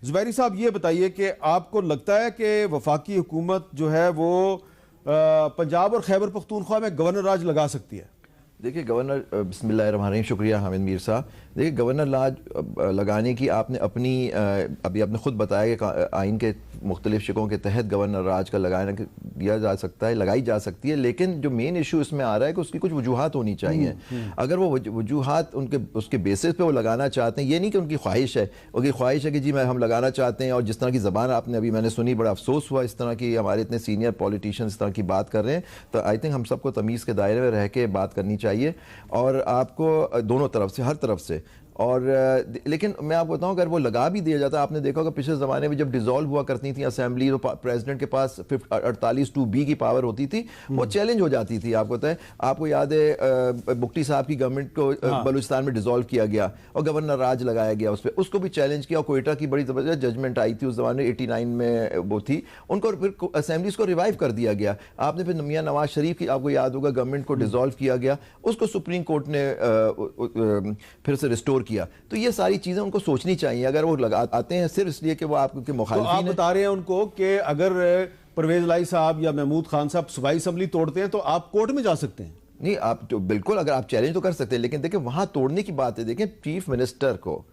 ज़ुबैरी साहब, ये बताइए कि आपको लगता है कि वफाकी हुकूमत जो है वो पंजाब और खैबर पख्तूनख्वा में गवर्नर राज लगा सकती है? देखिए गवर्नर, बिस्मिल्लाहिर्रहमानिर्रहीम, शुक्रिया हामिद मीर साहब। देखिए गवर्नर राज लगाने की आपने अपनी अभी आपने खुद बताया कि आइन के मुख्तलिफ शिकों के तहत गवर्नर राज का लगाना दिया जा सकता है, लगाई जा सकती है, लेकिन जो मेन इशू इसमें आ रहा है कि उसकी कुछ वजूहात होनी चाहिए। अगर वो वजूहात उसके बेसिस पे वो लगाना चाहते हैं, ये नहीं कि उनकी ख्वाहिश है, उनकी ख्वाहिश है कि जी हम लगाना चाहते हैं, और जिस तरह की ज़बान आपने अभी मैंने सुनी, बड़ा अफसोस हुआ इस तरह की हमारे इतने सीनियर पॉलिटिशियन इस तरह की बात कर रहे हैं। तो आई थिंक हम सबको तमीज़ के दायरे में रह के बात करनी चाहिए, और आपको दोनों तरफ से, हर तरफ से। और लेकिन मैं आपको बताऊं, अगर वो लगा भी दिया जाता, आपने देखा होगा पिछले ज़माने में जब डिसॉल्व हुआ करती थी असेंबली, तो प्रेसिडेंट के पास 48(2)B की पावर होती थी, वो चैलेंज हो जाती थी। आपको पता है, आपको याद है बुख्ती साहब की गवर्नमेंट को बलूचिस्तान में डिसॉल्व किया गया और गवर्नर राज लगाया गया उस पर, उसको भी चैलेंज किया। और कोयटा की बड़ी ज़बरदस्त जजमेंट आई थी उस ज़माने 89 में वो थी, उनको फिर असेंबलीज को रिवाइव कर दिया गया। आपने फिर मियां नवाज शरीफ की, आपको याद होगा, गवर्नमेंट को डिसॉल्व किया गया, उसको सुप्रीम कोर्ट ने फिर से रिस्टोर किया। तो ये सारी चीजें उनको सोचनी चाहिए। अगर वो आते हैं सिर्फ इसलिए कि वो आपके मुखालिफिन तो आप बता रहे हैं उनको कि अगर परवेज लाई साहब या महमूद खान साहब सूबाई असेंबली तोड़ते हैं तो आप कोर्ट में जा सकते हैं? नहीं, आप तो बिल्कुल, अगर आप चैलेंज तो कर सकते हैं, लेकिन देखिए वहां तोड़ने की बात है। देखें चीफ मिनिस्टर को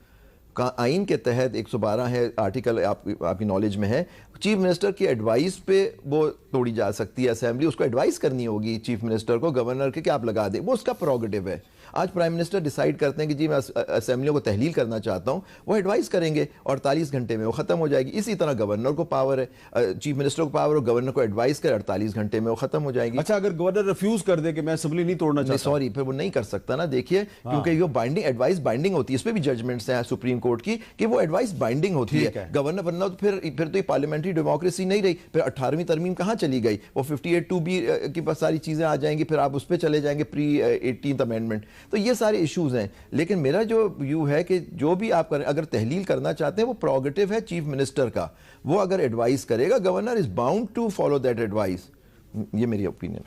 आइन के तहत 112 है आर्टिकल, आपकी नॉलेज में है, चीफ मिनिस्टर की एडवाइस पे वो तोड़ी जा सकती है असेंबली। उसको एडवाइस करनी होगी चीफ मिनिस्टर को, गवर्नर के, कि आप लगा दें, वो उसका प्रोगेटिव है। आज प्राइम मिनिस्टर डिसाइड करते हैं कि जी मैं असेंबलियों को तहलील करना चाहता हूं, वो एडवाइस करेंगे और 48 घंटे में वो खत्म हो जाएगी। इसी तरह गवर्नर को पावर है, चीफ मिनिस्टर को पावर, और गवर्नर को एडवाइस कर 48 घंटे में वो खत्म हो जाएगी। अच्छा, अगर गवर्नर रिफ्यूज कर दे कि मैं असेंबली नहीं तोड़ना चाहता, सॉरी, फिर वो नहीं कर सकता ना। देखिए क्योंकि ये बाइंडिंग एडवाइस बाइंडिंग होती है, इस पर भी जजमेंट्स हैं सुप्रीम कोर्ट की कि वो एडवाइस बाइंडिंग होती है। गवर्नर बनना तो फिर तो ये पार्लियामेंट्री डेमोक्रेसी नहीं रही, फिर 18वीं तरमीम कहां चली गई? वो 58(2)B की पास सारी चीजें आ जाएंगी, फिर आप उस पर चले जाएंगे, प्री 18th अमेंडमेंट। तो ये सारे इश्यूज हैं। लेकिन मेरा जो व्यू है कि जो भी आप करें, अगर तहलील करना चाहते हैं, वो प्रोगेटिव है चीफ मिनिस्टर का। वो अगर एडवाइस करेगा, governor is bound to follow that advice. ये मेरी ओपिनियन।